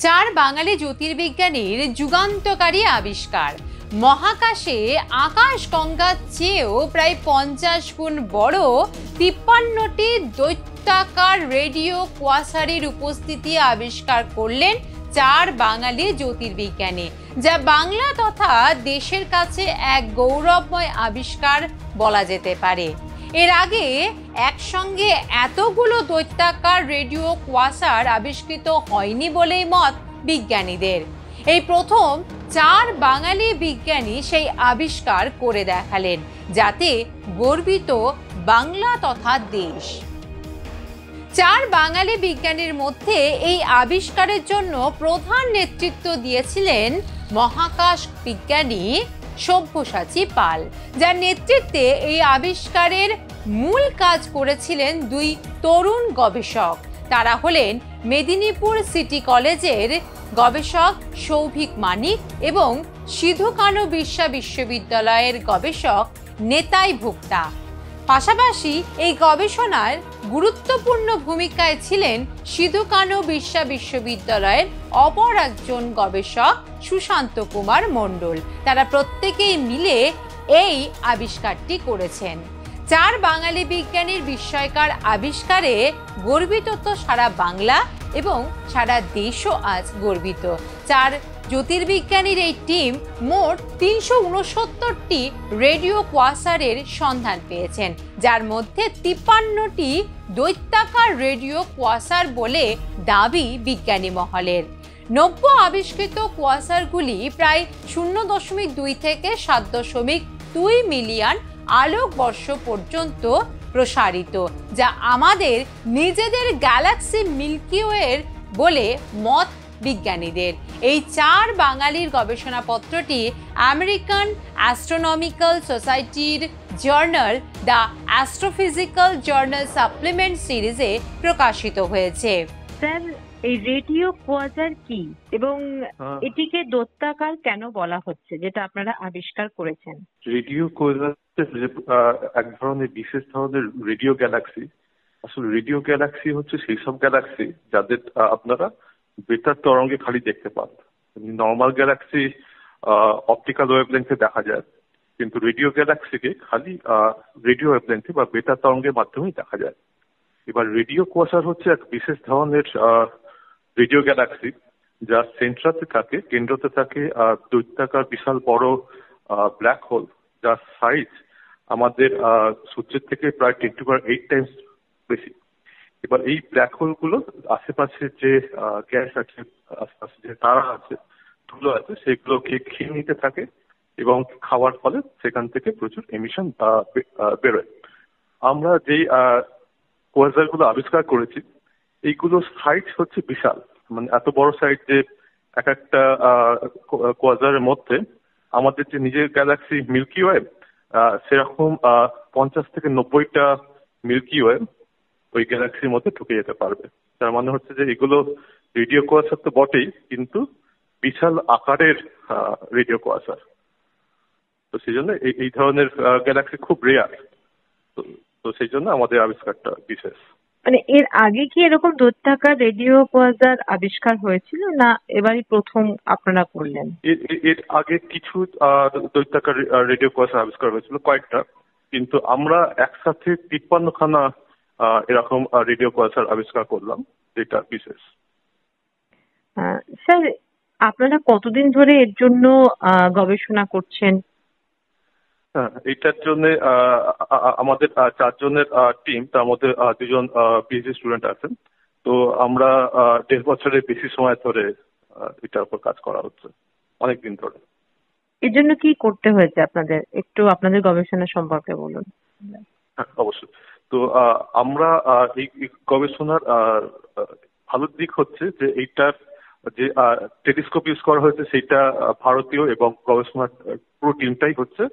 চার বাঙালি জ্যোতির্বিজ্ঞানীর যুগান্তকারী আবিষ্কার। মহাকাশে আকাশগঙ্গার চেয়েও প্রায় 50 গুণ বড় 53টি দৈত্যাকার রেডিও কোয়াসারের উপস্থিতি আবিষ্কার করলেন চার বাঙালি জ্যোতির্বিজ্ঞানী, যা বাংলা তথা দেশের কাছে এক গৌরবময় আবিষ্কার বলা যেতে পারে। এর আগে একসঙ্গে এতগুলো দৈত্যাকার রেডিও কোয়াসার আবিষ্কৃত হয়নি বলেই মত বিজ্ঞানীদের। এই প্রথম চার বাঙালি বিজ্ঞানী সেই আবিষ্কার করে দেখালেন, যাতে গর্বিত বাংলা তথা দেশ। চার বাঙালি বিজ্ঞানীর মধ্যে এই আবিষ্কারের জন্য প্রধান নেতৃত্ব দিয়েছিলেন মহাকাশ বিজ্ঞানী সব্যসাচী পাল, যার নেতৃত্বে এই আবিষ্কারের মূল কাজ করেছিলেন দুই তরুণ গবেষক। তারা হলেন মেদিনীপুর সিটি কলেজের গবেষক সৌভিক মানিক এবং সিধু কানু বিরসা বিশ্ববিদ্যালয়ের গবেষক নেতাই ভুক্তা। পাশাপাশি এই গবেষণার গুরুত্বপূর্ণ ভূমিকায় ছিলেন সিধু কানু বিরসা বিশ্ববিদ্যালয়ের অপর একজন গবেষক সুশান্ত কুমার মণ্ডল। তারা প্রত্যেকেই মিলে এই আবিষ্কারটি করেছেন। চার বাঙালি বিজ্ঞানীর বিস্ময়কর আবিষ্কারে গর্বিত তো সারা বাংলা এবং সারা দেশও আজ গর্বিত। চার জ্যোতির্বিজ্ঞানীর এই টিম মোট 369টি রেডিও কোয়াসারের সন্ধান পেয়েছেন, যার মধ্যে 53টি দৈত্যাকার রেডিও কোয়াসার বলে দাবি বিজ্ঞানী মহলের। নব্য আবিষ্কৃত কোয়াসারগুলি প্রায় 0.2 থেকে 7.2 মিলিয়ন আলোকবর্ষ পর্যন্ত প্রসারিত, যা আমাদের নিজেদের গ্যালাক্সি মিল্কি ওয়ের বলে মত বিজ্ঞানীদের। এই চার বাঙালির গবেষণাপত্রটি আমেরিকান অ্যাস্ট্রোনমিক্যাল সোসাইটির journal the astrophysical journal supplement সিরিজে প্রকাশিত হয়েছে। স্যার, এই রেডিও কোয়াসার কি এবং এটিকে দৈত্যাকার কেন বলা হচ্ছে, যেটা আপনারা আবিষ্কার করেছেন? রেডিও কোয়াসার এক ধরনের বিশেষ ধরনের রেডিও গ্যালাক্সি। আসলে রেডিও গ্যালাক্সি হচ্ছে সেই সব গ্যালাক্সি যাদের আপনারা বেতার তরঙ্গে খালি দেখতে পান। নর্মাল গ্যালাক্সি অপটিক্যাল ওয়েভলেন্থে দেখা যায়, কিন্তু রেডিও গ্যালাক্সিকে খালি রেডিও ওয়েভলেন্থে বা বেতার তরঙ্গের মাধ্যমেই দেখা যায়। এবার রেডিও কোয়াসার হচ্ছে এক বিশেষ ধরনের রেডিও গ্যালাক্সি, যা সেন্ট্রাতে থাকে, কেন্দ্রতে থাকে দৈত্যাকার বিশাল বড় ব্ল্যাক হোল, যার সাইজ আমাদের সূর্যের থেকে প্রায় 10⁸ টাইমস বেশি। এবার এই ব্ল্যাক হোল গুলো আশেপাশে যে গ্যাস আছে, আশেপাশে যে তারা আছে, ধুলো আছে, সেগুলোকে খেয়ে নিতে থাকে এবং খাওয়ার ফলে সেখান থেকে প্রচুর এমিশন বেরোয়। আমরা যেই কোয়াসার গুলো আবিষ্কার করেছি, এইগুলো সাইজ হচ্ছে বিশাল, মানে এত বড় সাইজ যে এক একটা কোয়াসারের মধ্যে আমাদের যে নিজের গ্যালাক্সি মিল্কি ওয়ে সেরকম 50 থেকে 90টা মিল্কি ওয়ে ওই গ্যালাক্সির মধ্যে ঢুকে যেতে পারবে। তার মানে হচ্ছে যে এগুলো রেডিও কোয়াসার তো বটেই, কিন্তু বিশাল আকারের রেডিও কোয়াসার। তো সেই জন্য এই ধরনের গ্যালাক্সি খুব রেয়ার, তো সেই জন্য আমাদের আবিষ্কারটা বিশেষ। মানে এর আগে কি এরকম দৈত্যাকার রেডিও কোয়াসার আবিষ্কার হয়েছিল, না এবারই প্রথম আপনারা করলেন? এর আগে কিছু দৈত্যাকার রেডিও কোয়াসার আবিষ্কার হয়েছিল, কয়েকটা, কিন্তু আমরা একসাথে 53খানা এরকম রেডিও কোয়াসার আবিষ্কার করলাম, যেটা বিশেষ। স্যার, আপনারা কতদিন ধরে এর জন্য গবেষণা করছেন? হ্যাঁ, এইটার জন্য আমাদের 4 জনের টিম, তার মধ্যে 2 জন পিএইচডি স্টুডেন্ট আছেন। তো আমরা 1.5 বছরের বেশি সময় ধরে এটার উপর কাজ করা হচ্ছে, অনেকদিন ধরে। এর জন্য কি করতে হয়েছে আপনাদের? একটু আপনাদের গবেষণা সম্পর্কে বলুন। হ্যাঁ, অবশ্যই। তো আমরা এই গবেষণার ভালো দিক হচ্ছে যে এইটার যে টেলিস্কোপ ইউজ করা হয়েছে সেটা ভারতীয়, এবং গবেষণার পুরো টিমটাই হচ্ছে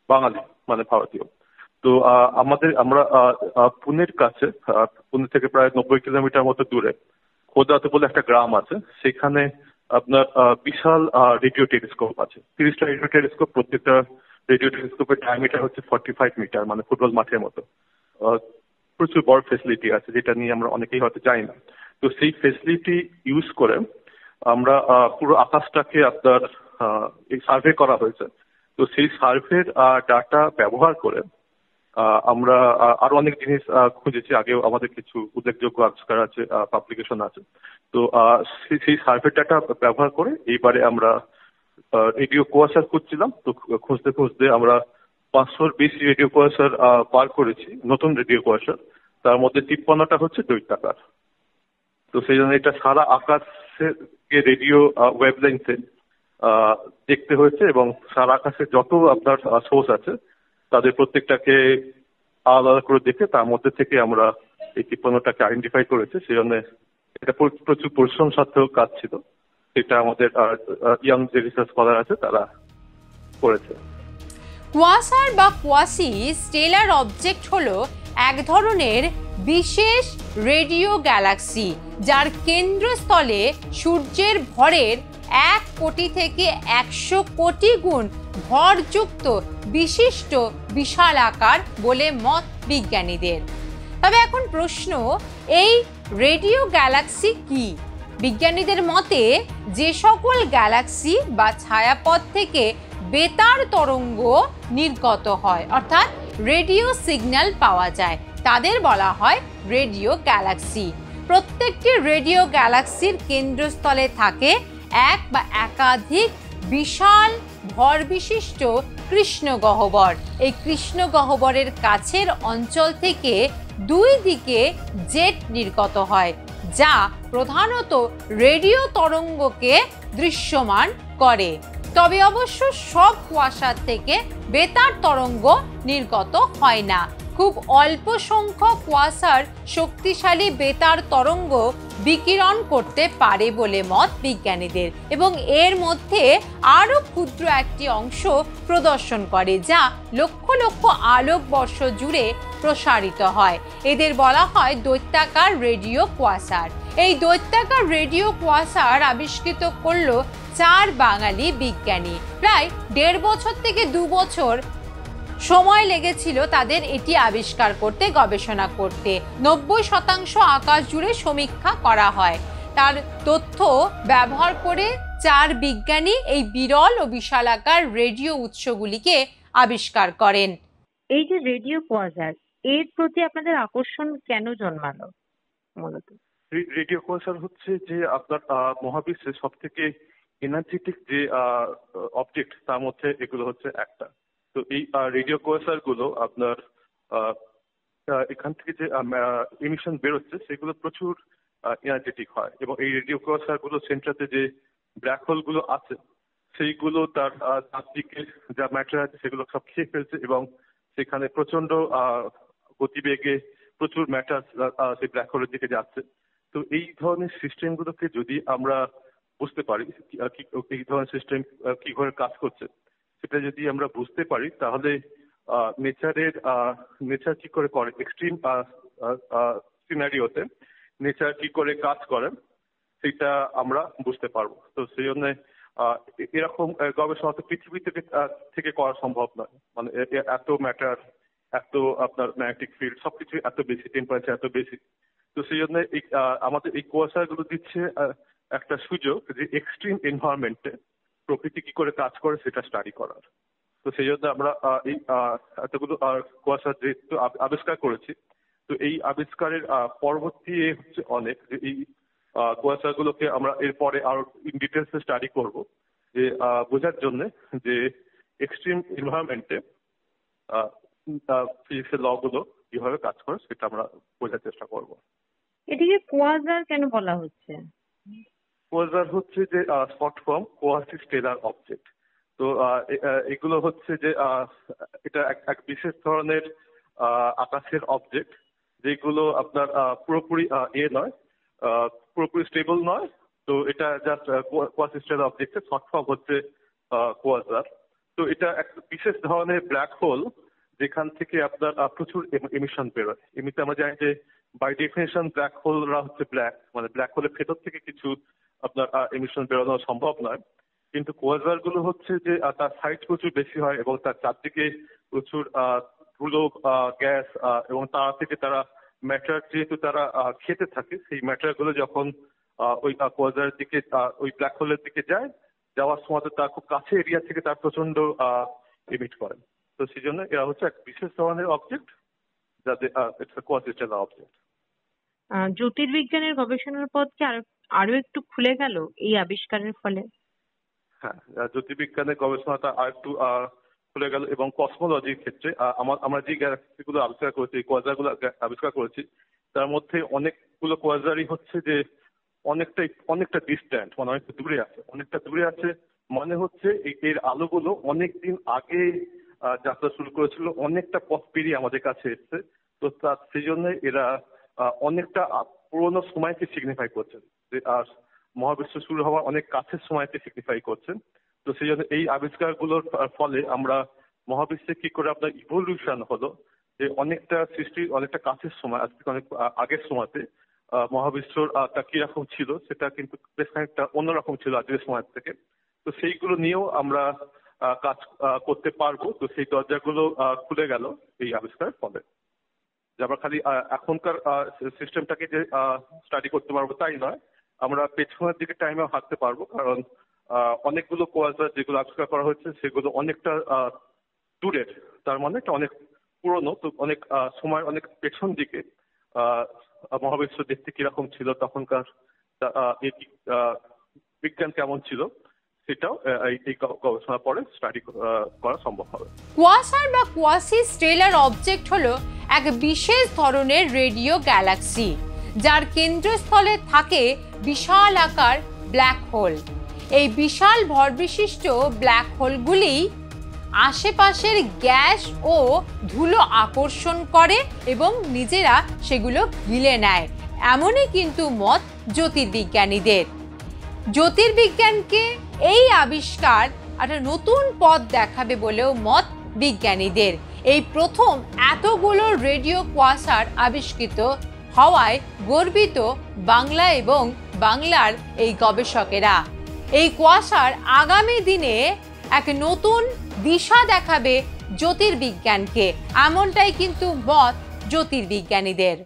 বাঙালি, মানে ভারতীয়। তো আমরা পুনের কাছে, পুনে থেকে প্রায় 90 কিলোমিটার মতো দূরে খোদাতে বলে একটা গ্রাম আছে, সেখানে আপনার বিশাল রেডিও টেলিস্কোপ আছে। 30টা রেডিও টেলিস্কোপ, প্রত্যেকটা রেডিও টেলিস্কোপের ডায়ামিটার হচ্ছে 45 মিটার, মানে ফুটবল মাঠের মতো। প্রচুর বড় ফেসিলিটি আছে, যেটা নিয়ে আমরা অনেকেই হয়তো জানি না। তো সেই ফেসিলিটি ইউজ করে আমরা পুরো আকাশটাকে আপনার এই সার্ভে করা হয়েছে। তো সেই সার্ভের ডাটা ব্যবহার করে আমরা আরো অনেক জিনিস খুঁজেছি। আগেও আমাদের কিছু উল্লেখযোগ্য আবিষ্কার আছে, পাবলিকেশন আছে। তো সেই সার্ভে ডাটা ব্যবহার করে এইবারে আমরা রেডিও কুয়াশা খুঁজছিলাম। তো খুঁজতে খুঁজতে আমরা 500-র বেশি রেডিও কুয়াশার বার করেছি, নতুন রেডিও কুয়াশার। তার মধ্যে 53টা হচ্ছে দৈত্যাকার। তো সেই জন্য এটা সারা আকাশকে রেডিও ওয়েভলেন্থে দেখতে হয়েছে, এবং সারা আকাশে যত আপনার সোর্স আছে তাদের প্রত্যেকটাকে আলাদা করে দেখে তার মধ্যে থেকে আমরা এই 53টাকে আইডেন্টিফাই করেছি। সেই জন্য এটা প্রচুর পরিশ্রম সাধ্য কাজ ছিল। এটা আমাদের ইয়াং যে রিসার্চ স্কলার আছে তারা করেছে। কোয়াসার বা কোয়াসি স্টেলার অবজেক্ট হলো এক ধরনের বিশেষ রেডিও গ্যালাক্সি, যার কেন্দ্রস্থলে সূর্যের ভরের 1 কোটি থেকে 100 কোটি গুণ ভরযুক্ত বিশিষ্ট বিশাল আকার বলে মত বিজ্ঞানীদের। তবে এখন প্রশ্ন, এই রেডিও গ্যালাক্সি কি? বিজ্ঞানীদের মতে যে সকল গ্যালাক্সি বা ছায়াপথ থেকে বেতার তরঙ্গ নির্গত হয়, অর্থাৎ রেডিও সিগন্যাল পাওয়া যায়, তাদের বলা হয় রেডিও গ্যালাক্সি। প্রত্যেকটি রেডিও গ্যালাক্সির কেন্দ্রস্থলে থাকে এক বা একাধিক বিশাল ভর বিশিষ্ট কৃষ্ণগহ্বর। এই কৃষ্ণগহ্বরের কাছের অঞ্চল থেকে দুই দিকে জেট নির্গত হয়, যা প্রধানত রেডিও তরঙ্গকে দৃশ্যমান করে। তবে অবশ্য সব কুয়াশার থেকে বেতার তরঙ্গ নির্গত হয় না। খুব অল্প সংখ্যক কুয়াশার শক্তিশালী বেতার তরঙ্গ বিকিরণ করতে পারে বলে মত বিজ্ঞানীদের, এবং এর মধ্যে আরও ক্ষুদ্র একটি অংশ প্রদর্শন করে, যা লক্ষ লক্ষ আলোকবর্ষ জুড়ে প্রসারিত হয়। এদের বলা হয় দৈত্যাকার রেডিও কোয়াসার। এই দৈত্যাকার রেডিও কোয়াসার আবিষ্কৃত করল 4 বাঙালি বিজ্ঞানী। প্রায় 1.5 বছর থেকে 2 বছর সময় লেগেছিল তাদের এটি আবিষ্কার করতে, গবেষণা করতে। 90% আকাশ জুড়ে সমীক্ষা করা হয়। তার তথ্য ব্যবহার করে 4 বিজ্ঞানী এই বিরল ও বিশালাকার রেডিও উৎসগুলিকে আবিষ্কার করেন। এই যে রেডিও কোয়াসার, এর প্রতি আপনাদের আকর্ষণ কেন জন্মালো মূলত? রেডিও কোয়াসার হচ্ছে যে আপনার মহাবিশ্বের সব থেকে এনার্জেটিক যে অবজেক্ট, তার মধ্যে এগুলো হচ্ছে একটা। তো এই রেডিও কোয়াসার গুলো আপনার এখান থেকে যে ইমিশন বেরোচ্ছে সেগুলো প্রচুর এনার্জেটিক হয়, এবং এই রেডিও কোয়াসার গুলো সেন্টারে যে ব্ল্যাক হোল গুলো আছে সেইগুলো তার চারদিকে যা ম্যাটার আছে সেগুলো সব খেয়ে ফেলছে, এবং সেখানে প্রচন্ড গতিবেগে প্রচুর ম্যাটার সেই ব্ল্যাক হোলের দিকে যাচ্ছে। তো এই ধরনের সিস্টেমগুলোকে যদি আমরা বুঝতে পারি, এই ধরনের সিস্টেম কি করে কাজ করছে সেটা যদি আমরা বুঝতে পারি, তাহলে নেচার কি করে এক্সট্রিম সিনারিওতে নেচার কি করে কাজ করে সেটা আমরা বুঝতে পারবো। তো সেই জন্য এরকম গবেষণা তো পৃথিবী থেকে করা সম্ভব নয়। মানে এত ম্যাটার, এত আপনার ম্যাগনেটিক ফিল্ড, সবকিছু এত বেশি, টেম্পারেচার এত বেশি। তো সেই জন্য আমাদের এই কুয়াশাগুলো দিচ্ছে একটা সুযোগ যে এক্সট্রিম এনভায়রনমেন্টে প্রকৃতি কি করে কাজ করে সেটা স্টাডি করার। তো সেই জন্য আমরা এই এতগুলো কুয়াশা যেহেতু আবিষ্কার করেছি, তো এই আবিষ্কারের পরবর্তী হচ্ছে অনেক, যে এই কুয়াশাগুলোকে আমরা এরপরে আরো ইন ডিটেলসে স্টাডি করব, যে বোঝার জন্য যে এক্সট্রিম এনভায়রনমেন্টে ফিজিক্সের ল গুলো কিভাবে কাজ করে সেটা আমরা বোঝার চেষ্টা করব। এটিকে কোয়াসার কেন বলা হচ্ছে? কোয়াসার হচ্ছে যে short form quasi stellar object. তো এগুলো হচ্ছে যে এটা এক বিশেষ ধরনের আকাশের অবজেক্ট, যেগুলো আপনার পুরোপুরি নয়, পুরোপুরি স্টেবল নয়। তো এটা জাস্ট কোয়াসি স্টেলার অবজেক্টের শর্ট ফর্ম হচ্ছে কোয়াসার। তো এটা এক বিশেষ ধরনের ব্ল্যাক হোল, যেখান থেকে আপনার প্রচুর এমিশন বেরোয়। এমনিতে আমরা জানি যে বাই ডেফিনেশন ব্ল্যাক হোলরা হচ্ছে ব্ল্যাক, মানে ব্ল্যাক হোলের ভেতর থেকে কিছু আপনার এমিশন বেরোনো সম্ভব নয়। কিন্তু কোয়াসার গুলো হচ্ছে যে তার সাইজ প্রচুর বেশি হয়, এবং তার চারদিকে প্রচুর ধুলো, গ্যাস, এবং তার থেকে তারা ম্যাটার যেহেতু তারা খেতে থাকে, সেই ম্যাটার গুলো যখন ওই কোয়াজারের দিকে ওই ব্ল্যাক হোলের দিকে যায়, যাওয়ার সময় তার খুব কাছে এরিয়া থেকে তার প্রচন্ড ইমিট করেন। তো সেই জন্য এরা হচ্ছে এক বিশেষ ধরনের অবজেক্ট যাদের কোয়াজিস্টেলার অবজেক্ট। জ্যোতির্বিজ্ঞানের গবেষণার পথকে আরো একটু খুলে গেল এই আবিষ্কারের ফলে। হ্যাঁ, জ্যোতির্বিজ্ঞানের গবেষণাটা আর একটু খুলে গেল এবং কসমোলজির ক্ষেত্রে আমরা যে গ্যালাক্সিগুলো আবিষ্কার করেছি, কোয়াজারগুলো আবিষ্কার করেছি, তার মধ্যে অনেকগুলো কোয়াজারই হচ্ছে যে অনেকটা ডিস্ট্যান্ট, মানে অনেকটা দূরে আছে মানে হচ্ছে এর আলোগুলো অনেকদিন আগে যাত্রা শুরু করেছিল, অনেকটা পথ পেরিয়ে আমাদের কাছে এসছে। তো সেই জন্য এরা অনেকটা পুরোনো সময়কে সিগনিফাই করছেন, যে মহাবিশ্ব শুরু হওয়ার অনেক কাছের সময়কে সিগনিফাই করছেন। তো সেই জন্য এই আবিষ্কারগুলোর ফলে আমরা মহাবিশ্বে কি করে আপনার ইভলিউশন হলো, যে অনেকটা সৃষ্টির অনেকটা কাছের সময়, আজ থেকে অনেক আগের সময়তে মহাবিশ্বর তা কিরকম ছিল সেটা কিন্তু বেশ খানিকটা অন্যরকম ছিল আজকের সময় থেকে। তো সেইগুলো নিয়েও আমরা কাজ করতে পারবো। তো সেই দরজাগুলো খুলে গেল এই আবিষ্কারের ফলে। যে আমরা খালি এখনকার সিস্টেমটাকে যে স্টাডি করতে পারবো তাই নয়, আমরা পেছনের দিকে টাইমেও হাঁটতে পারবো, কারণ অনেকগুলো কোয়াজার যেগুলো আবিষ্কার করা হয়েছে সেগুলো অনেকটা দূরের, তার মানে এটা অনেক পুরনো। তো অনেক সময় অনেক পেছন দিকে মহাবিশ্ব দেখতে কিরকম ছিল, তখনকার বিজ্ঞান কেমন ছিল, সেটাও এই গবেষণার পরে স্টাডি করা সম্ভব হবে। কোয়াসার বা কোয়াসি স্টেলার অবজেক্ট হলো এক বিশেষ ধরনের রেডিও গ্যালাক্সি, যার কেন্দ্রস্থলে থাকে বিশাল আকার ব্ল্যাক হোল। এই বিশাল ভরবিশিষ্ট ব্ল্যাক হোলগুলি আশেপাশের গ্যাস ও ধুলো আকর্ষণ করে এবং নিজেরা সেগুলো গিলে নেয়, এমনই কিন্তু মত জ্যোতির্বিজ্ঞানীদের। জ্যোতির্বিজ্ঞানকে এই আবিষ্কার একটা নতুন পথ দেখাবে বলেও মত বিজ্ঞানীদের। এই প্রথম এতগুলো রেডিও কোয়াসার আবিষ্কৃত হওয়ায় গর্বিত বাংলা এবং বাংলার এই গবেষকেরা। এই কোয়াসার আগামী দিনে এক নতুন দিশা দেখাবে জ্যোতির্বিজ্ঞানকে, এমনটাই কিন্তু মত জ্যোতির্বিজ্ঞানীদের।